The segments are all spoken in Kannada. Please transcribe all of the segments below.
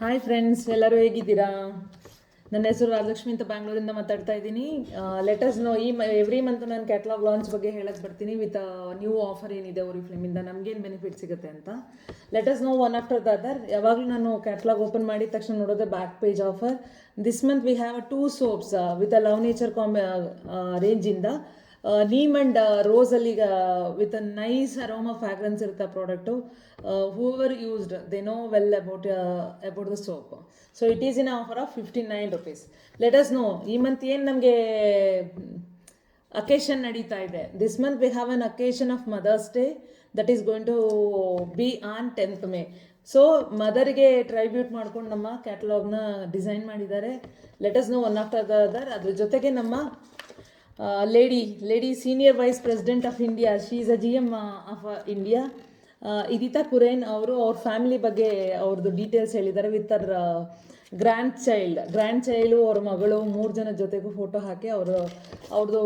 ಹಾಯ್ ಫ್ರೆಂಡ್ಸ್, ಎಲ್ಲರೂ ಹೇಗಿದ್ದೀರಾ? ನನ್ನ ಹೆಸರು ರಾಜಲಕ್ಷ್ಮಿ ಅಂತ ಬ್ಯಾಂಗ್ಳೂರಿಂದ ಮಾತಾಡ್ತಾ ಇದ್ದೀನಿ. ಲೆಟಸ್ ನೋ ಎವ್ರಿ ಮಂತ್ ನಾನು ಕ್ಯಾಟ್ಲಾಗ್ ಲಾಂಚ್ ಬಗ್ಗೆ ಹೇಳಕ್ಕೆ ಬರ್ತೀನಿ ವಿತ್ ನ್ಯೂ ಆಫರ್ ಏನಿದೆ ಓರಿಫ್ಲೇಮಿಂದ ನಮಗೇನು ಬೆನಿಫಿಟ್ ಸಿಗುತ್ತೆ ಅಂತ. Let's know one after the other. ಯಾವಾಗಲೂ ನಾನು ಕ್ಯಾಟ್ಲಾಗ್ ಓಪನ್ ಮಾಡಿದ ತಕ್ಷಣ ನೋಡೋದೆ back page offer. This month we have 2 soaps with a Love Nature ರೇಂಜಿಂದ ನೀಮ್ ಆ್ಯಂಡ್ ರೋಸಲ್ಲಿ with a nice aroma fragrance ಇರುತ್ತೆ ಆ product. Whoever used they know well about the soap. So it is in offer of 59 rupees. Let us know ಈ ಮಂತ್ ಏನು ನಮಗೆ ಅಕೇಶನ್ ನಡೀತಾ ಇದೆ. This month we have an occasion of mother's day that is going to be on 10th May. So ಮದರ್ಗೆ ಟ್ರೈಬ್ಯೂಟ್ ಮಾಡ್ಕೊಂಡು ನಮ್ಮ ಕ್ಯಾಟಲಾಗ್ನ ಡಿಸೈನ್ ಮಾಡಿದ್ದಾರೆ. Let us know one after the other. ಅದ್ರ ಜೊತೆಗೆ ನಮ್ಮ lady senior vice president of India, she is a GM of India, Idita Kurien ಅವರು ಅವ್ರ ಫ್ಯಾಮಿಲಿ ಬಗ್ಗೆ ಅವ್ರದ್ದು ಡೀಟೇಲ್ಸ್ ಹೇಳಿದ್ದಾರೆ ವಿತ್ ಅವರ್ ಗ್ರ್ಯಾಂಡ್ ಚೈಲ್ಡು ಅವ್ರ ಮಗಳು 3 ಜನ ಜೊತೆಗೂ ಫೋಟೋ ಹಾಕಿ ಅವ್ರದ್ದು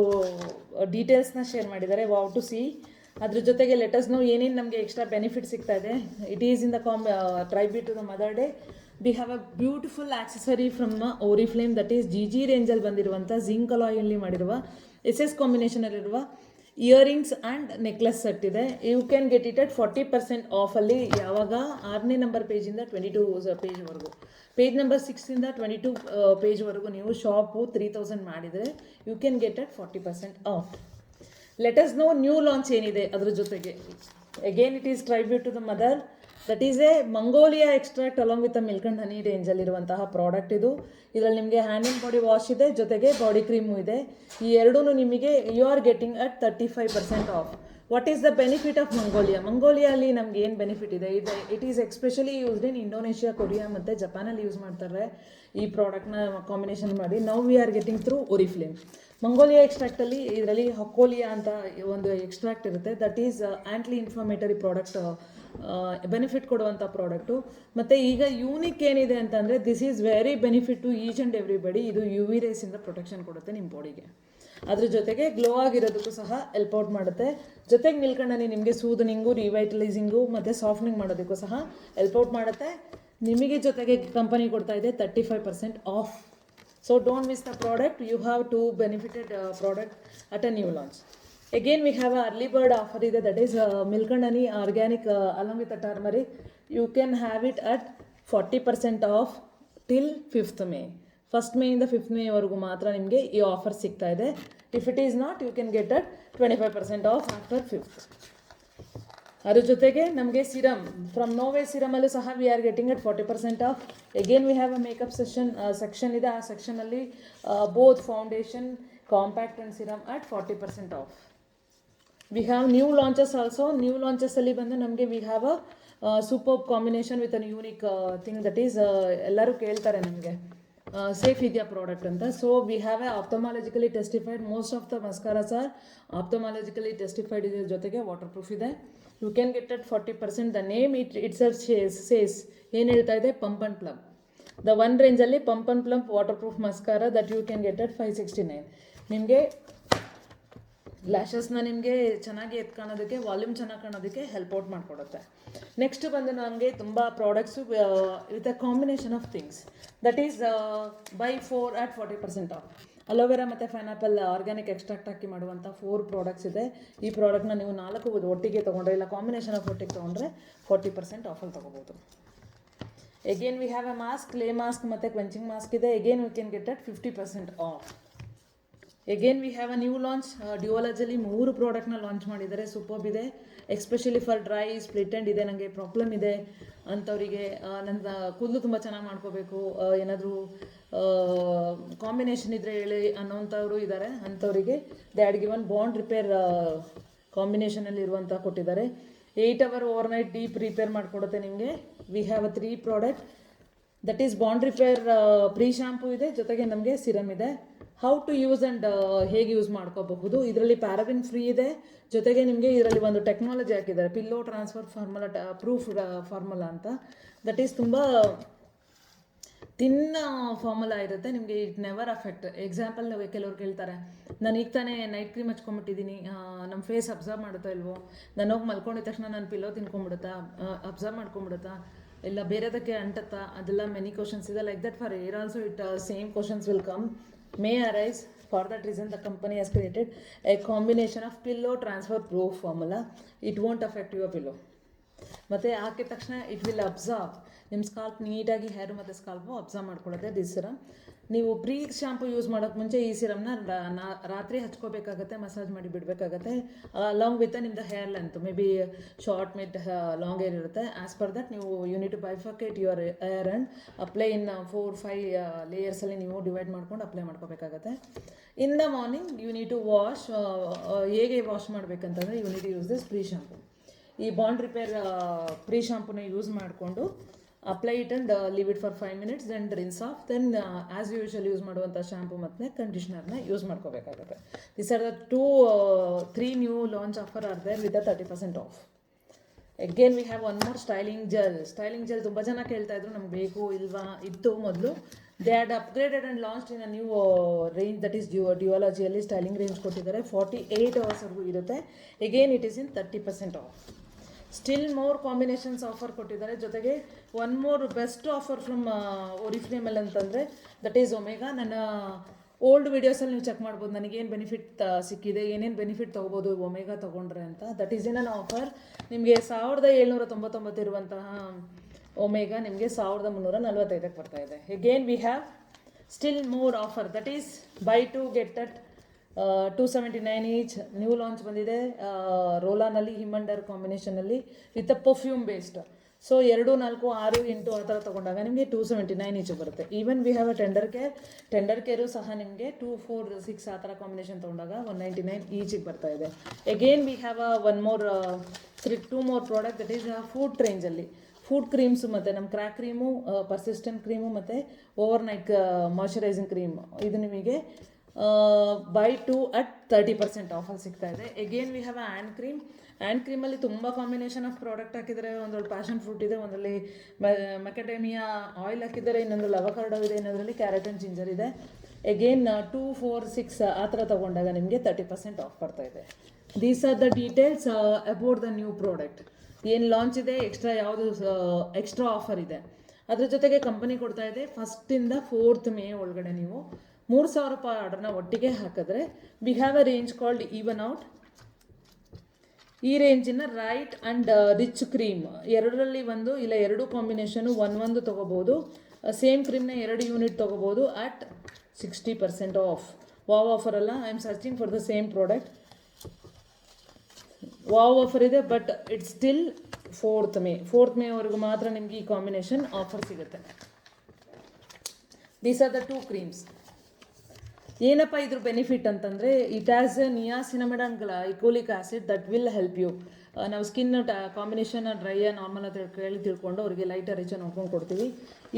ಡೀಟೇಲ್ಸ್ನ ಶೇರ್ ಮಾಡಿದ್ದಾರೆ. Wow to see. ಅದ್ರ ಜೊತೆಗೆ ಲೆಟಸ್ ನೋ ಏನೇನು ನಮಗೆ ಎಕ್ಸ್ಟ್ರಾ ಬೆನಿಫಿಟ್ ಸಿಗ್ತಾ ಇದೆ. It is in the tribute to the mother day. We have a beautiful accessory from Oriflame that is GG ರೇಂಜಲ್ಲಿ ಬಂದಿರುವಂಥ ಜಿಂಕ್ ಅಲಾಯಲ್ಲಿ ಮಾಡಿರುವ SS ಕಾಂಬಿನೇಷನಲ್ಲಿರುವ ಇಯರಿಂಗ್ಸ್ ಆ್ಯಂಡ್ ನೆಕ್ಲೆಸ್ ಸೆಟ್ ಇದೆ. You can get it at 40% ಆಫಲ್ಲಿ. ಯಾವಾಗ 6ನೇ ನಂಬರ್ ಪೇಜಿಂದ 22 ಪೇಜ್ವರೆಗೂ, ಪೇಜ್ ನಂಬರ್ 6ಇಂದ 22 ಪೇಜ್ವರೆಗೂ ನೀವು ಶಾಪು 3000 ಮಾಡಿದರೆ you can get at 40% off. Let us know new launch ಏನಿದೆ ಅದ್ರ ಜೊತೆಗೆ. Again it is tribute to the mother. That is a magnolia extract along with a milk and honey ರೇಂಜಲ್ಲಿರುವಂತಹ ಪ್ರಾಡಕ್ಟ್ ಇದು. ಇದರಲ್ಲಿ ನಿಮಗೆ ಹ್ಯಾಂಡ್ ಆ್ಯಂಡ್ ಬಾಡಿ ವಾಶ್ ಇದೆ, ಜೊತೆಗೆ ಬಾಡಿ ಕ್ರೀಮು ಇದೆ. ಈ ಎರಡೂ ನಿಮಗೆ you are getting at 35% off. What is the benefit of ಮಂಗೋಲಿಯಲ್ಲಿ ನಮ್ಗೆ ಏನು ಬೆನಿಫಿಟ್ ಇದೆ? It is especially used in Indonesia, Korea ಮತ್ತು ಜಪಾನಲ್ಲಿ ಯೂಸ್ ಮಾಡ್ತಾರೆ ಈ ಪ್ರಾಡಕ್ಟ್ನ ಕಾಂಬಿನೇಷನ್ ಮಾಡಿ. Now we are getting through Oriflame. Magnolia ಎಕ್ಸ್ಟ್ರಾಕ್ಟಲ್ಲಿ ಇದರಲ್ಲಿ ಹಕೋಲಿಯಾ ಅಂತ ಒಂದು ಎಕ್ಸ್ಟ್ರಾಕ್ಟ್ ಇರುತ್ತೆ. That is anti inflammatory product, benefit ಕೊಡುವಂಥ ಪ್ರಾಡಕ್ಟು. ಮತ್ತು ಈಗ ಯೂನಿಕ್ ಏನಿದೆ ಅಂತಂದರೆ this is very benefit to each and everybody. ಇದು UV ರೇಸಿಂದ ಪ್ರೊಟೆಕ್ಷನ್ ಕೊಡುತ್ತೆ ನಿಮ್ಮ ಬಾಡಿಗೆ. ಅದ್ರ ಜೊತೆಗೆ ಗ್ಲೋ ಆಗಿರೋದಕ್ಕೂ ಸಹ ಹೆಲ್ಪ್ ಔಟ್ ಮಾಡುತ್ತೆ. ಜೊತೆಗೆ ನಿಲ್ಕಂಡನಿ ನಿಮಗೆ ಸೂದನಿಂಗು, ರಿವೈಟಲೈಸಿಂಗು ಮತ್ತು ಸಾಫ್ಟ್ನಿಂಗ್ ಮಾಡೋದಕ್ಕೂ ಸಹ ಹೆಲ್ಪ್ ಔಟ್ ಮಾಡುತ್ತೆ. ನಿಮಗೆ ಜೊತೆಗೆ ಕಂಪನಿ ಕೊಡ್ತಾ ಇದೆ 35% of. So don't miss the product. You have two benefited product at a new launch. Again we have a early bird offer ಇದೆ, that is milk and honey organic along with the turmeric. You can have it at 40% off till 5th May. 1st May ಇಂದ 5th May ವರೆಗೂ ಮಾತ್ರ ನಿಮಗೆ ಈ ಆಫರ್ ಸಿಗ್ತಾ ಇದೆ. If it is not, you can get at 25% off after 5th. ಅದ್ರ ಜೊತೆಗೆ ನಮಗೆ ಸಿರಮ್ ಫ್ರಮ್ ನೋವೇ ಸಿರಮಲ್ಲೂ ಸಹ we are getting at 40% off. Again we have a makeup section ಇದೆ. ಆ ಸೆಕ್ಷನಲ್ಲಿ both foundation, compact and serum at 40% off. We have new launches also. New ಲಾಂಚಸ್ಸಲ್ಲಿ ಬಂದು ನಮಗೆ we have a super combination with an unique thing that is ಎಲ್ಲರೂ ಕೇಳ್ತಾರೆ ನಮಗೆ ಸೇಫ್ ಇದೆಯಾ ಪ್ರಾಡಕ್ಟ್ ಅಂತ. So we have a ophthalmologically testified. Most of the mascaras are ophthalmologically testified. ಇದ್ರ ಜೊತೆಗೆ ವಾಟರ್ ಪ್ರೂಫ್ ಇದೆ. You can get at 40%. The name it says ಏನು ಹೇಳ್ತಾ ಇದೆ? Pump and plum. The one ರೇಂಜಲ್ಲಿ pump and plum water proof mascara that you can get at 569. ನಿಮಗೆ ಲ್ಯಾಶಸ್ನ ನಿಮಗೆ ಚೆನ್ನಾಗಿ ಎತ್ಕೊಳ್ಳೋದಕ್ಕೆ, ವಾಲ್ಯೂಮ್ ಚೆನ್ನಾಗಿ ಕಾಣೋದಕ್ಕೆ ಹೆಲ್ಪ್ ಔಟ್ ಮಾಡಿಕೊಡುತ್ತೆ. ನೆಕ್ಸ್ಟ್ ಬಂದು ನಮಗೆ ತುಂಬ products with a combination of things that is buy 4 at 40% off. Aloe vera ಮತ್ತು ಪೈನಾಪಲ್ ಆರ್ಗ್ಯಾನಿಕ್ ಎಕ್ಸ್ಟ್ರಾಕ್ಟ್ ಹಾಕಿ ಮಾಡುವಂಥ 4 ಪ್ರಾಡಕ್ಟ್ಸ್ ಇದೆ. ಈ ಪ್ರಾಡಕ್ಟ್ನ ನೀವು 4 ಒಟ್ಟಿಗೆ ತೊಗೊಂಡ್ರೆ, ಇಲ್ಲ ಕಾಂಬಿನೇಷನ್ ಆಫ್ ಒಟ್ಟಿಗೆ ತೊಗೊಂಡ್ರೆ 40% ಆಫಲ್ಲಿ ತೊಗೋಬೋದು. Again we have a mask, clay mask ಮತ್ತು ಕ್ವೆಂಚಿಂಗ್ ಮಾಸ್ಕ್ ಇದೆ. Again we can get at 50% off. Again we have a new launch. ಡ್ಯುವಲಜಲ್ಲಿ 3 ಪ್ರಾಡಕ್ಟ್ನ ಲಾಂಚ್ ಮಾಡಿದ್ದಾರೆ. ಸೂಪರ್ಬ್ ಇದೆ. Especially for dry, split end ಇದೆ, ನನಗೆ ಪ್ರಾಬ್ಲಮ್ ಇದೆ ಅಂಥವರಿಗೆ, ನನ್ನ ಕೂದಲು ತುಂಬ ಚೆನ್ನಾಗಿ ಮಾಡ್ಕೋಬೇಕು, ಏನಾದರೂ ಕಾಂಬಿನೇಷನ್ ಇದ್ದರೆ ಹೇಳಿ ಅನ್ನೋವಂಥವ್ರು ಇದ್ದಾರೆ. ಅಂಥವರಿಗೆ they had given bond repair ಕಾಂಬಿನೇಷನಲ್ಲಿ ಇರುವಂಥ ಕೊಟ್ಟಿದ್ದಾರೆ. 8 hour ಓವರ್ನೈಟ್ ಡೀಪ್ ರಿಪೇರ್ ಮಾಡಿಕೊಡುತ್ತೆ ನಿಮಗೆ. We have a 3 product that is bond repair pre shampoo ಇದೆ, ಜೊತೆಗೆ ನಮಗೆ ಸಿರಮ್ ಇದೆ. ಹೌ ಟು ಯೂಸ್ ಆ್ಯಂಡ್ ಹೇಗೆ ಯೂಸ್ ಮಾಡ್ಕೋಬಹುದು. ಇದರಲ್ಲಿ ಪ್ಯಾರಾಬಿನ್ ಫ್ರೀ ಇದೆ. ಜೊತೆಗೆ ನಿಮಗೆ ಇದರಲ್ಲಿ ಒಂದು ಟೆಕ್ನಾಲಜಿ ಹಾಕಿದ್ದಾರೆ, pillow transfer formula proof formula ಅಂತ. ದಟ್ ಈಸ್ ತುಂಬ ತಿನ್ ಫಾರ್ಮುಲಾ ಇರುತ್ತೆ ನಿಮಗೆ. It never affect. ಎಕ್ಸಾಂಪಲ್ ಕೆಲವ್ರು ಕೇಳ್ತಾರೆ, ನಾನು ಈಗ ತಾನೇ ನೈಟ್ ಕ್ರೀಮ್ ಹಚ್ಕೊಂಡ್ಬಿಟ್ಟಿದ್ದೀನಿ, ನಮ್ಮ ಫೇಸ್ ಅಬ್ಸರ್ವ್ ಮಾಡುತ್ತಾ ಇಲ್ವೋ, ನಾನು ಹೋಗಿ ಮಲ್ಕೊಂಡಿದ ತಕ್ಷಣ ನಾನು ಪಿಲ್ಲೋ ತಿನ್ಕೊಂಡ್ಬಿಡುತ್ತಾ, ಅಬ್ಸರ್ವ್ ಮಾಡ್ಕೊಂಡ್ಬಿಡುತ್ತಾ, ಇಲ್ಲ ಬೇರೆದಕ್ಕೆ ಅಂಟತ್ತಾ, ಅದೆಲ್ಲ ಮೆನಿ ಕ್ವಶನ್ಸ್ ಇದೆ. Like that for air also it same questions will come, May arise. For that reason, the company has created a combination of pillow transfer proof formula. It won't affect your pillow. ಮತ್ತು ಹಾಕಿದ ತಕ್ಷಣ ಇಟ್ ವಿಲ್ ಅಬ್ಸಾರ್ಬ್, ನಿಮ್ಮ ಸ್ಕಾಲ್ಪ್ ನೀಟಾಗಿ ಹೇರು ಮತ್ತು ಸ್ಕಾಲ್ಪು ಅಬ್ಸಾರ್ಬ್ ಮಾಡ್ಕೊಳ್ಳುತ್ತೆ. ದಿಸ್ ಸಿರಮ್ ನೀವು ಪ್ರೀ ಶಾಂಪು ಯೂಸ್ ಮಾಡೋಕ್ಕೆ ಮುಂಚೆ ಈ ಸಿರಮ್ನ ರಾತ್ರಿ ಹಚ್ಕೋಬೇಕಾಗತ್ತೆ, ಮಸಾಜ್ ಮಾಡಿ ಬಿಡಬೇಕಾಗತ್ತೆ. ಅಲಾಂಗ್ ವಿತ್ ನಿಮ್ಮದು hair length, may be short mid long hair ಇರುತ್ತೆ. ಆ್ಯಸ್ ಪರ್ ದಟ್ ನೀವು you need bifurcate your hair and apply in 4-5 ಲೇಯರ್ಸಲ್ಲಿ ನೀವು ಡಿವೈಡ್ ಮಾಡ್ಕೊಂಡು ಅಪ್ಲೈ ಮಾಡ್ಕೋಬೇಕಾಗತ್ತೆ. In the morning you need to wash. ಹೇಗೆ wash ಮಾಡಬೇಕಂತಂದರೆ you need to use this pre shampoo. ಈ ಬಾಂಡ್ ರಿಪೇರ್ ಪ್ರೀ ಶಾಂಪೂನ ಯೂಸ್ ಮಾಡಿಕೊಂಡು apply it and leave it for 5 minutes, then rinse off. Then as usual use ಮಾಡುವಂಥ ಶಾಂಪು ಮತ್ತು ಕಂಡೀಷ್ನರ್ನ ಯೂಸ್ ಮಾಡ್ಕೋಬೇಕಾಗುತ್ತೆ. This are the 3 new launch offer are there with 30% off. Again we have one more styling gel. Styling gel ತುಂಬ ಜನ ಕೇಳ್ತಾಯಿದ್ರು, ನಮ್ಗೆ ಬೇಕು ಇಲ್ವಾ ಇತ್ತು ಮೊದಲು. They had upgraded and launch in a new range, that is ಡ್ಯುಯಾಲಜಿಯಲ್ಲಿ ಸ್ಟೈಲಿಂಗ್ ರೇಂಜ್ ಕೊಟ್ಟಿದ್ದಾರೆ. 48 hours ಇರುತ್ತೆ. Again it is in 30% off. Still more combinations offer ಕೊಟ್ಟಿದ್ದಾರೆ. ಜೊತೆಗೆ one more best offer from ಒರಿಫ್ಲೇಮಲ್ಲಿ ಅಂತಂದರೆ ದಟ್ ಈಸ್ ಒಮೆಗಾ. ನನ್ನ ಓಲ್ಡ್ ವೀಡಿಯೋಸಲ್ಲಿ ನೀವು ಚೆಕ್ ಮಾಡ್ಬೋದು ನನಗೇನು ಬೆನಿಫಿಟ್ ಸಿಕ್ಕಿದೆ, ಏನೇನು ಬೆನಿಫಿಟ್ ತೊಗೋಬೋದು ಒಮೆಗಾ ತೊಗೊಂಡ್ರೆ ಅಂತ. That is in an offer. ನಿಮಗೆ 1799 ಇರುವಂತಹ ಒಮೆಗಾ ನಿಮಗೆ 1345ಕ್ಕೆ ಬರ್ತಾಯಿದೆ. Again we have still more offer, that is buy two get at 279 each. New launch ಬಂದಿದೆ ರೋಲಾನಲ್ಲಿ, ಹಿಮಂಡರ್ ಕಾಂಬಿನೇಷನಲ್ಲಿ with a perfume based. So 2, 4, 6, 8 ಆ ಥರ ತೊಗೊಂಡಾಗ ನಿಮಗೆ 279 ಈಚ್ ಬರುತ್ತೆ. Even we have a tender care ಸಹ ನಿಮಗೆ 2, 4, 6 ಆ ಥರ ಕಾಂಬಿನೇಷನ್ ತೊಗೊಂಡಾಗ 199 ಈಚಿಗೆ ಬರ್ತಾ ಇದೆ. Again we have one more 2 more product, that is foot ರೇಂಜಲ್ಲಿ. ಫುಡ್ ಕ್ರೀಮ್ಸು ಮತ್ತು ನಮ್ಮ ಕ್ರ್ಯಾಕ್ ಕ್ರೀಮು, ಪರ್ಸಿಸ್ಟೆಂಟ್ ಕ್ರೀಮು ಮತ್ತು ಓವರ್ ನೈಟ್ ಮಾಯ್ಶ್ಚರೈಸಿಂಗ್ ಕ್ರೀಮ್, ಇದು ನಿಮಗೆ ಬೈ ಟು ಅಟ್ 30% ಆಫಲ್ಲಿ ಸಿಗ್ತಾ ಇದೆ. Again we have hand cream. Hand ಕ್ರೀಮಲ್ಲಿ ತುಂಬ ಕಾಂಬಿನೇಷನ್ ಆಫ್ ಪ್ರಾಡಕ್ಟ್ ಹಾಕಿದ್ದಾರೆ. ಒಂದರಲ್ಲಿ ಪ್ಯಾಷನ್ ಫ್ರೂಟ್ ಇದೆ, ಒಂದರಲ್ಲಿ ಮೆಕಡೇಮಿಯಾ ಆಯಿಲ್ ಹಾಕಿದ್ದಾರೆ, ಇನ್ನೊಂದರಲ್ಲಿ ಅವಕಾಡೋ ಇದೆ, ಇನ್ನೊಂದರಲ್ಲಿ ಕ್ಯಾರೆಟ್ ಆ್ಯಂಡ್ ಜಿಂಜರ್ ಇದೆ. ಅಗೇನ್ 2, 4, 6 ಆ ಥರ ತೊಗೊಂಡಾಗ ನಿಮಗೆ 30% ಆಫ್ ಬರ್ತಾ ಇದೆ. These are the details about the new product. ಏನು ಲಾಂಚ್ ಇದೆ, ಯಾವುದು ಎಕ್ಸ್ಟ್ರಾ ಆಫರ್ ಇದೆ. ಅದ್ರ ಜೊತೆಗೆ ಕಂಪನಿ ಕೊಡ್ತಾ ಇದೆ 1st to 4th May ಒಳಗಡೆ ನೀವು 3000 ರೂಪಾಯಿ ಆರ್ಡರ್ನ ಒಟ್ಟಿಗೆ ಹಾಕಿದ್ರೆ we have a range called even out. ಈ ರೇಂಜಿನ ರೈಟ್ ಆ್ಯಂಡ್ ರಿಚ್ ಕ್ರೀಮ್ ಎರಡರಲ್ಲಿ ಒಂದು ಇಲ್ಲ 2 ಕಾಂಬಿನೇಷನು ಒಂದು ತೊಗೋಬೋದು. ಸೇಮ್ ಕ್ರೀಮ್ನ 2 ಯೂನಿಟ್ ತೊಗೋಬೋದು ಅಟ್ 60% ಆಫ್. ವಾವ್ ಆಫರ್ ಅಲ್ಲ, I am searching for the same product. Wow offer ಇದೆ, but it's still 4th May ವರೆಗೂ ಮಾತ್ರ ನಿಮಗೆ ಈ ಕಾಂಬಿನೇಷನ್ ಆಫರ್ ಸಿಗುತ್ತೆ. These are the 2 creams. ಏನಪ್ಪ ಇದ್ರ ಬೆನಿಫಿಟ್ ಅಂತಂದರೆ it has niacinamide and glycolic acid that will help you. ನಾವು ಸ್ಕಿನ್ ಕಾಂಬಿನೇಷನ್ ಡ್ರೈ ನಾರ್ಮಲ್ ಅಂತ ತಿಳ್ಕೊಂಡು ಅವರಿಗೆ ಲೈಟರ್ ರಿಚ್ ನೋಡ್ಕೊಂಡು ಕೊಡ್ತೀವಿ.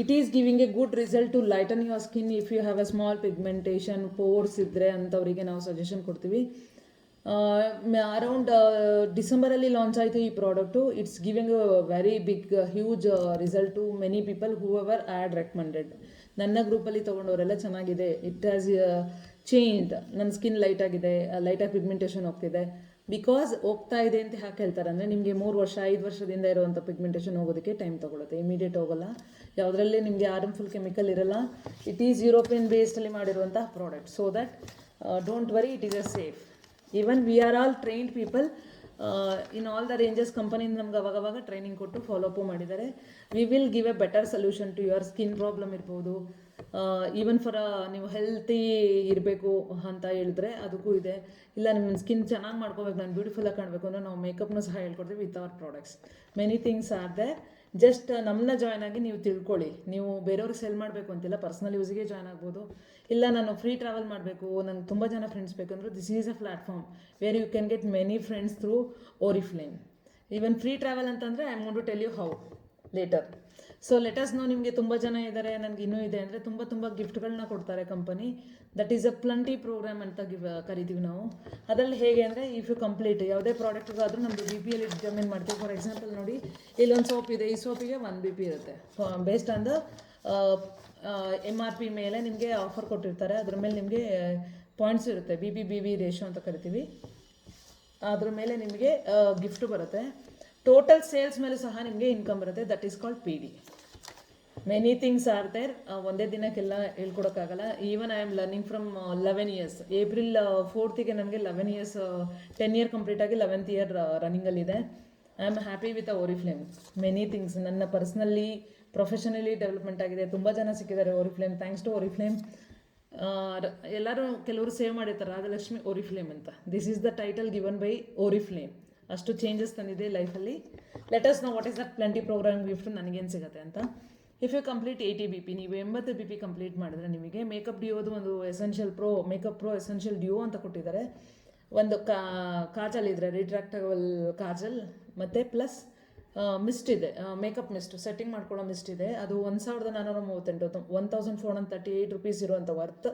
It is giving a good result to lighten your skin if you have a small pigmentation pores ಇದ್ದರೆ ಅಂಥವರಿಗೆ ನಾವು ಸಜೆಷನ್ ಕೊಡ್ತೀವಿ. ಅರೌಂಡ್ ಡಿಸೆಂಬರಲ್ಲಿ ಲಾಂಚ್ ಆಯಿತು ಈ product. It's giving very big huge result to many people whoever had recommended. ನನ್ನ ಗ್ರೂಪಲ್ಲಿ ತೊಗೊಂಡವರೆಲ್ಲ ಚೆನ್ನಾಗಿದೆ, ಇಟ್ ಹ್ಯಾಸ್ ಚೇಂಜ್ಡ್, ನನ್ನ ಸ್ಕಿನ್ ಲೈಟಾಗಿ ಪಿಗ್ಮೆಂಟೇಷನ್ ಹೋಗ್ತಿದೆ. ಬಿಕಾಸ್ ಹೋಗ್ತಾ ಇದೆ ಅಂತ ಯಾಕೆ ಹೇಳ್ತಾರೆ ಅಂದರೆ ನಿಮಗೆ 3 ವರ್ಷ 5 ವರ್ಷದಿಂದ ಇರುವಂಥ ಪಿಗ್ಮೆಂಟೇಷನ್ ಹೋಗೋದಕ್ಕೆ ಟೈಮ್ ತೊಗೊಳುತ್ತೆ, ಇಮಿಡಿಯೇಟ್ ಹೋಗೋಲ್ಲ. ಯಾವುದರಲ್ಲಿ ನಿಮಗೆ ಹಾರ್ಮ್ಫುಲ್ ಕೆಮಿಕಲ್ ಇರಲ್ಲ. ಇಟ್ ಈಸ್ ಯುರೋಪಿಯನ್ ಬೇಸ್ಡಲ್ಲಿ ಮಾಡಿರುವಂಥ product. So that don't worry, it is a safe. Even we are all trained people in all the ranges. ಕಂಪನಿಯಿಂದ ನಮ್ಗೆ ಅವಾಗವಾಗ ಟ್ರೈನಿಂಗ್ ಕೊಟ್ಟು ಫಾಲೋಅಪ್ಪು ಮಾಡಿದ್ದಾರೆ. We will give a better solution to your skin problem ಇರ್ಬೋದು. ಈವನ್ ಫಾರ್ ನೀವು ಹೆಲ್ತಿ ಇರಬೇಕು ಅಂತ ಹೇಳಿದ್ರೆ ಅದಕ್ಕೂ ಇದೆ. ಇಲ್ಲ ನಿಮ್ಮ ಸ್ಕಿನ್ ಚೆನ್ನಾಗಿ ಮಾಡ್ಕೋಬೇಕು, ನಾನು ಬ್ಯೂಟಿಫುಲ್ಲಾಗಿ ಕಾಣಬೇಕು ಅಂದರೆ ನಾವು ಮೇಕಪ್ನೂ ಸಹ ಹೇಳ್ಕೊಡ್ತೀವಿ with our products. Many things are there. Just ನಮ್ಮನ್ನ ಜಾಯ್ನ್ ಆಗಿ ನೀವು ತಿಳ್ಕೊಳ್ಳಿ. ನೀವು ಬೇರೆಯವ್ರಿಗೆ ಸೆಲ್ ಮಾಡಬೇಕು ಅಂತಿಲ್ಲ, ಪರ್ಸ್ನಲ್ ಯೂಸಿಗೆ ಜಾಯ್ನ್ ಆಗ್ಬೋದು. ಇಲ್ಲ ನಾನು ಫ್ರೀ ಟ್ರಾವೆಲ್ ಮಾಡಬೇಕು, ನನಗೆ ತುಂಬ ಜನ ಫ್ರೆಂಡ್ಸ್ ಬೇಕಂದ್ರೆ this is a platform where you can get many friends through Oriflame. Even free travel ಅಂತಂದರೆ I am going to tell you how later. So let us know. ನಿಮಗೆ ತುಂಬ ಜನ ಇದ್ದಾರೆ, ನನಗೆ ಇನ್ನೂ ಇದೆ ಅಂದರೆ ತುಂಬ ಗಿಫ್ಟ್ಗಳನ್ನ ಕೊಡ್ತಾರೆ company. That is a plenty program ಅಂತ ಕರಿತೀವಿ ನಾವು. ಅದರಲ್ಲಿ ಹೇಗೆ ಅಂದರೆ ಇಫ್ ಯು ಕಂಪ್ಲೀಟ್ ಯಾವುದೇ ಪ್ರಾಡಕ್ಟ್ಗಾದರೂ ನಮ್ಮದು BPL ಡಿಟರ್ಮಿನ್ ಮಾಡ್ತೀವಿ. ಫಾರ್ ಎಕ್ಸಾಂಪಲ್ ನೋಡಿ, ಇಲ್ಲೊಂದು ಸೋಪ್ ಇದೆ, ಈ ಸೋಪಿಗೆ 1 BP ಇರುತ್ತೆ. ಬೇಸ್ಡ್ ಆನ್ ದ MRP ಮೇಲೆ ನಿಮಗೆ ಆಫರ್ ಕೊಟ್ಟಿರ್ತಾರೆ. ಅದ್ರ ಮೇಲೆ ನಿಮಗೆ ಪಾಯಿಂಟ್ಸ್ ಇರುತ್ತೆ, BB ರೇಷೋ ಅಂತ ಕರಿತೀವಿ. ಅದ್ರ ಮೇಲೆ ನಿಮಗೆ ಗಿಫ್ಟು ಬರುತ್ತೆ. ಟೋಟಲ್ ಸೇಲ್ಸ್ ಮೇಲೆ ಸಹ ನಿಮಗೆ ಇನ್ಕಮ್ ಬರುತ್ತೆ. That is called PD. Many things are there. ಒಂದೇ ದಿನಕ್ಕೆಲ್ಲ ಹೇಳ್ಕೊಡೋಕ್ಕಾಗಲ್ಲ. Even I am learning from 11 years. April 4th ನನಗೆ 11 ಇಯರ್ಸ್, 10 ಇಯರ್ ಕಂಪ್ಲೀಟ್ ಆಗಿ 11th ಇಯರ್ ರನ್ನಿಂಗಲ್ಲಿದೆ. I am happy with Oriflame. Many things ನನ್ನ ಪರ್ಸ್ನಲಿ ಪ್ರೊಫೆಷನಲಿ ಡೆವಲಪ್ಮೆಂಟ್ ಆಗಿದೆ. ತುಂಬ ಜನ ಸಿಕ್ಕಿದ್ದಾರೆ ಓರಿಫ್ಲೇಮ್. Thanks to ಓರಿಫ್ಲೇಮ್. ಎಲ್ಲರೂ ಕೆಲವರು ಸೇವ್ ಮಾಡಿರ್ತಾರೆ ರಾಜಲಕ್ಷ್ಮಿ ಓರಿಫ್ಲೇಮ್ ಅಂತ. This is the title given by Oriflame. ಅಷ್ಟು ಚೇಂಜಸ್ ತಂದಿದೆ ಲೈಫಲ್ಲಿ. Let us know what is that plenty program gift ನನಗೇನು ಸಿಗುತ್ತೆ ಅಂತ. ಇಫ್ ಯು ಕಂಪ್ಲೀಟ್ 80 BP, ನೀವು 80 BP ಕಂಪ್ಲೀಟ್ ಮಾಡಿದ್ರೆ ನಿಮಗೆ ಮೇಕಪ್ ಡ್ಯೂದು ಒಂದು essential pro makeup pro essential duo ಅಂತ ಕೊಟ್ಟಿದ್ದಾರೆ. ಒಂದು ಕಾಜಲ್ ಇದ್ರೆ ರಿಟ್ರಾಕ್ಟಬಲ್ ಕಾಜಲ್, ಮತ್ತು ಪ್ಲಸ್ ಮಿಸ್ಟ್ ಇದೆ, ಮೇಕಪ್ ಮಿಸ್ಟ್ ಸೆಟ್ಟಿಂಗ್ ಮಾಡ್ಕೊಳ್ಳೋ ಮಿಸ್ಟ್ ಇದೆ. ಅದು 1438 1438 ರುಪೀಸ್ ಇರುವಂಥ ವರ್ತ್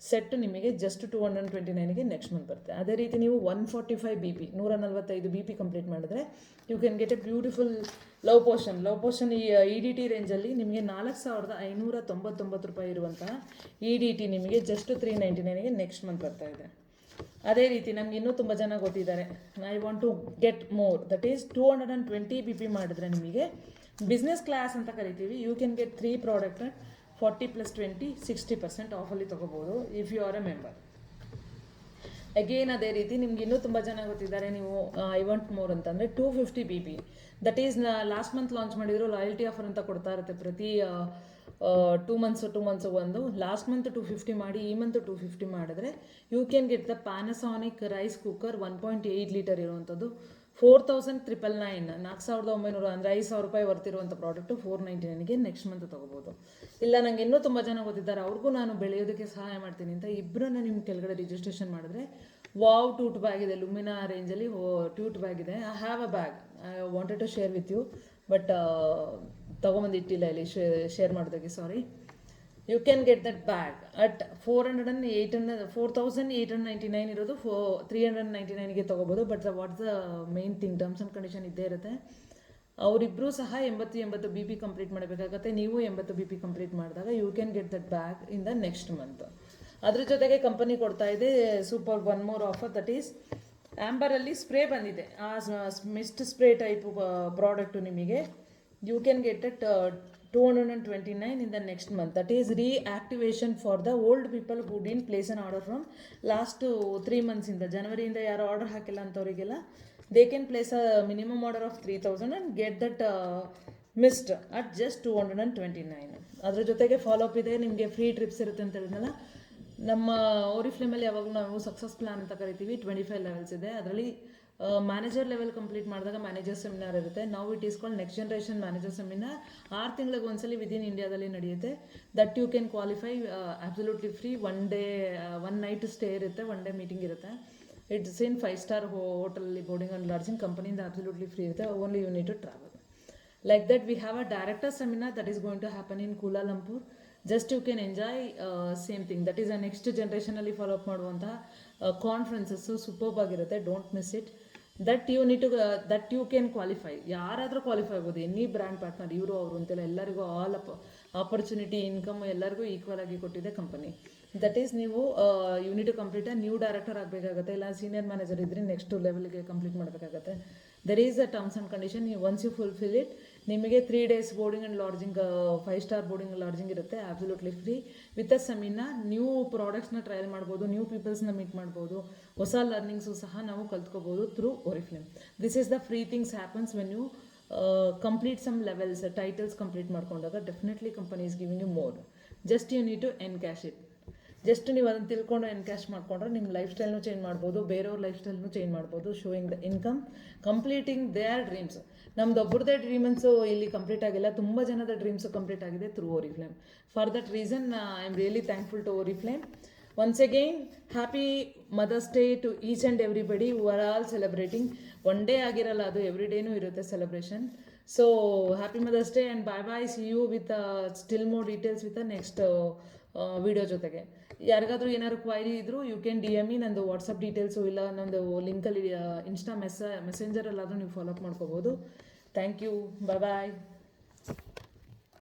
ಸೆಟ್ ನಿಮಗೆ ಜಸ್ಟ್ 229ಗೆ ನೆಕ್ಸ್ಟ್ ಮಂತ್ ಬರುತ್ತೆ. ಅದೇ ರೀತಿ ನೀವು 145 BP 145 BP ಕಂಪ್ಲೀಟ್ ಮಾಡಿದ್ರೆ you can get a beautiful love potion ಈ EDT ರೇಂಜಲ್ಲಿ ನಿಮಗೆ 4599 ರೂಪಾಯಿ ಇರುವಂತಹ EDT ನಿಮಗೆ ಜಸ್ಟ್ 399ಗೆ ನೆಕ್ಸ್ಟ್ ಮಂತ್ ಬರ್ತಾ ಇದೆ. ಅದೇ ರೀತಿ ನಮ್ಗೆ ಇನ್ನೂ ತುಂಬ ಜನ ಗೊತ್ತಿದ್ದಾರೆ. I want to get more, that is 220 BP ಮಾಡಿದ್ರೆ ನಿಮಗೆ ಬಿಸ್ನೆಸ್ ಕ್ಲಾಸ್ ಅಂತ ಕರಿತೀವಿ. ಯು ಕ್ಯಾನ್ ಗೆಟ್ 3 ಪ್ರಾಡಕ್ಟ್ 40 + 20 60% ಆಫಲ್ಲಿ ತೊಗೋಬೋದು if you are a member. ಅಗೇನ್ ಅದೇ ರೀತಿ ನಿಮ್ಗೆ ಇನ್ನೂ ತುಂಬ ಜನ ಗೊತ್ತಿದ್ದಾರೆ. ನೀವು ಐ ವಾಂಟ್ ಮೋರ್ ಅಂತಂದರೆ 250 BP, that is last month launch ಮಾಡಿದ್ರು. ಲಾಯಲ್ಟಿ ಆಫರ್ ಅಂತ ಕೊಡ್ತಾ ಇರುತ್ತೆ ಪ್ರತಿ 2 ಮಂತ್ಸ್ ಒಂದು. ಲಾಸ್ಟ್ ಮಂತ್ 250 ಮಾಡಿ, ಈ ಮಂತ್ 250 ಮಾಡಿದ್ರೆ you can get the Panasonic rice cooker 1.8 litre ಇರುವಂಥದ್ದು 4999 4900 ಅಂದರೆ 5000 ರೂಪಾಯಿ ವರ್ತಿರುವಂಥ ಪ್ರಾಡಕ್ಟು 499ಗೆ ನೆಕ್ಸ್ಟ್ ಮಂತ್ ತೊಗೋಬೋದು. ಇಲ್ಲ ನನಗೆ ಇನ್ನೂ ತುಂಬ ಜನ ಗೊತ್ತಿದ್ದಾರೆ, ಅವ್ರಿಗೂ ನಾನು ಬೆಳೆಯೋದಕ್ಕೆ ಸಹಾಯ ಮಾಡ್ತೀನಿ ಅಂತ ಇಬ್ಬರನ್ನ ನಿಮ್ಮ ಕೆಳಗಡೆ ರಿಜಿಸ್ಟ್ರೇಷನ್ ಮಾಡಿದ್ರೆ ವಾವ್ ಟೂಟ್ ಬ್ಯಾಗ್ ಇದೆ. ಲುಮಿನಾ ರೇಂಜಲ್ಲಿ ಟ್ಯೂಟ್ ಬ್ಯಾಗ್ ಇದೆ. I have a bag, I wanted to share with you, but ತೊಗೊಂಬಂದಿಟ್ಟಿಲ್ಲ ಇಲ್ಲಿ ಶೇರ್ ಮಾಡೋದಕ್ಕೆ, sorry. You can get that bag at 4899 ಇರೋದು 399ಗೆ ತೊಗೋಬೋದು. But what's the main thing, terms and condition ಇದ್ದೇ ಇರುತ್ತೆ. ಅವರಿಬ್ಬರೂ ಸಹ 80 BP ಕಂಪ್ಲೀಟ್ ಮಾಡಬೇಕಾಗತ್ತೆ. ನೀವು 80 BP ಕಂಪ್ಲೀಟ್ ಮಾಡಿದಾಗ you can get that bag in the next month. ಅದ್ರ ಜೊತೆಗೆ ಕಂಪನಿ ಕೊಡ್ತಾ ಇದೆ super one more offer, that is ಆ್ಯಂಬರಲ್ಲಿ ಸ್ಪ್ರೇ ಬಂದಿದೆ. ಆ ಮಿಸ್ಟ್ ಸ್ಪ್ರೇ ಟೈಪ್ ಪ್ರಾಡಕ್ಟು ನಿಮಗೆ you can get it 229 in the next month. That is reactivation for the old people who didn't place an order from last 3 months in the ಜನವರಿಯಿಂದ ಯಾರು ಆರ್ಡರ್ ಹಾಕಿಲ್ಲ ಅಂಥವರಿಗೆಲ್ಲ they can place a minimum order of 3000 and get that mist at just 229. ಅದ್ರ ಜೊತೆಗೆ ಫಾಲೋಅಪ್ ಇದೆ, ನಿಮಗೆ ಫ್ರೀ ಟ್ರಿಪ್ಸ್ ಇರುತ್ತೆ ಅಂತ ಹೇಳಿದ್ನಲ್ಲ. ನಮ್ಮ ಓರಿಫ್ಲೇಮಲ್ಲಿ ಯಾವಾಗಲೂ ನಾವು ಸಕ್ಸಸ್ ಪ್ಲಾನ್ ಅಂತ ಕರಿತೀವಿ. 25 ಲೆವೆಲ್ಸ್ ಇದೆ. ಅದರಲ್ಲಿ ಮ್ಯಾನೇಜರ್ ಲೆವೆಲ್ ಕಂಪ್ಲೀಟ್ ಮಾಡಿದಾಗ ಮ್ಯಾನೇಜರ್ ಸೆಮಿನಾರ್ ಇರುತ್ತೆ. ನಾವು it is called next generation manager seminar. 6 ತಿಂಗಳಿಗೆ ಒಂದ್ಸಲಿ ವಿದಿನ್ ಇಂಡಿಯಾದಲ್ಲಿ ನಡೆಯುತ್ತೆ. That you can qualify absolutely free. 1 day 1 night stay ಇರುತ್ತೆ, 1 ಡೇ ಮೀಟಿಂಗ್ ಇರುತ್ತೆ. ಇಟ್ಸ್ ಇನ್ 5 ಸ್ಟಾರ್ ಹೋಟೆಲಲ್ಲಿ ಬೋರ್ಡಿಂಗ್ ಆ್ಯಂಡ್ ಲಾಡ್ಜಿಂಗ್. ಕಂಪನಿಯಿಂದ ಅಬ್ಸಲ್ಯೂಟ್ಲಿ ಫ್ರೀ ಇರುತ್ತೆ. Only you need to travel. Like that we have a director seminar that is going to happen in Kuala Lumpur. Just you can enjoy same thing. That is a next generationally follow up ಮಾಡುವಂತಹ ಕಾನ್ಫರೆನ್ಸಸ್ ಸೂಪರ್ಬ್ ಆಗಿರುತ್ತೆ. Don't miss it. That you need to that you can qualify. ಯಾರಾದರೂ ಕ್ವಾಲಿಫೈ ಆಗ್ಬೋದು. ಎನಿ ಬ್ರ್ಯಾಂಡ್ ಪಾರ್ಟ್ನರ್, ಇವರು ಅವರು ಅಂತೆಲ್ಲ ಎಲ್ಲರಿಗೂ ಆಲ್ ಆಪರ್ಚುನಿಟಿ ಇನ್ಕಮ್ ಎಲ್ಲರಿಗೂ ಈಕ್ವಲ್ ಆಗಿ ಕೊಟ್ಟಿದೆ ಕಂಪನಿ. ದಟ್ ಈಸ್ ನೀವು you need to complete new director ಆಗಬೇಕಾಗುತ್ತೆ, ಇಲ್ಲ ಸೀನಿಯರ್ ಮ್ಯಾನೇಜರ್ ಇದ್ದರೆ ನೆಕ್ಸ್ಟ್ ಲೆವೆಲ್ಗೆ ಕಂಪ್ಲೀಟ್ ಮಾಡಬೇಕಾಗತ್ತೆ. There is a terms and condition. Once you fulfil it ನಿಮಗೆ 3 days boarding and lodging 5 star boarding lodging ಇರುತ್ತೆ. Absolutely free. With a seminar new ಪ್ರಾಡಕ್ಟ್ಸ್ನ ಟ್ರಯಲ್ ಮಾಡ್ಬೋದು, ನ್ಯೂ ಪೀಪಲ್ಸ್ನ ಮೀಟ್ ಮಾಡ್ಬೋದು, ಹೊಸ ಲರ್ನಿಂಗ್ಸು ಸಹ ನಾವು ಕಲ್ತ್ಕೋಬೋದು through Oriflame. This is the free things happens when you complete some levels titles complete ಮಾಡ್ಕೊಂಡಾಗ definitely company is giving you more. Just you need to encash it. Just ನೀವು ಅದನ್ನು ತಿಳ್ಕೊಂಡು ಎನ್ಕ್ಯಾಶ್ ಮಾಡಿಕೊಂಡ್ರೆ ನಿಮ್ಮ ಲೈಫ್ ಸ್ಟೈಲ್ನು ಚೇಂಜ್ ಮಾಡ್ಬೋದು, ಬೇರೆಯವ್ರ ಲೈಫ್ ಸ್ಟೈಲ್ನು ಚೇಂಜ್ ಮಾಡ್ಬೋದು. Showing the income, completing their dreams. ನಮ್ದು ಒಬ್ಬರದೇ ಡ್ರೀಮ್ಸು ಇಲ್ಲಿ ಕಂಪ್ಲೀಟ್ ಆಗಿಲ್ಲ, ತುಂಬ ಜನದ ಡ್ರೀಮ್ಸು ಕಂಪ್ಲೀಟ್ ಆಗಿದೆ through Oriflame. For that reason I am really thankful to Oriflame. Once again happy mother's day to each and everybody who are all celebrating. One day ಆಗಿರಲ್ಲ, ಅದು ಎವ್ರಿ ಡೇನೂ ಇರುತ್ತೆ celebration. So happy mother's day and bye bye. See you with still more details with next video ಜೊತೆಗೆ. ಯಾರಿಗಾದ್ರೂ ಏನಾದ್ರು ಕ್ವೈರಿ ಇದ್ದರೂ ಯು ಕ್ಯಾನ್ DM ಮಿ. ನಂದು ವಾಟ್ಸಪ್ ಡೀಟೇಲ್ಸು ಇಲ್ಲ ನಂದು ಲಿಂಕಲ್ಲಿ ಇನ್ಸ್ಟಾ ಮೆಸೆಂಜರಲ್ಲಾದರೂ ನೀವು ಫಾಲೋ ಅಪ್ ಮಾಡ್ಕೋಬೋದು. Thank you. Bye bye.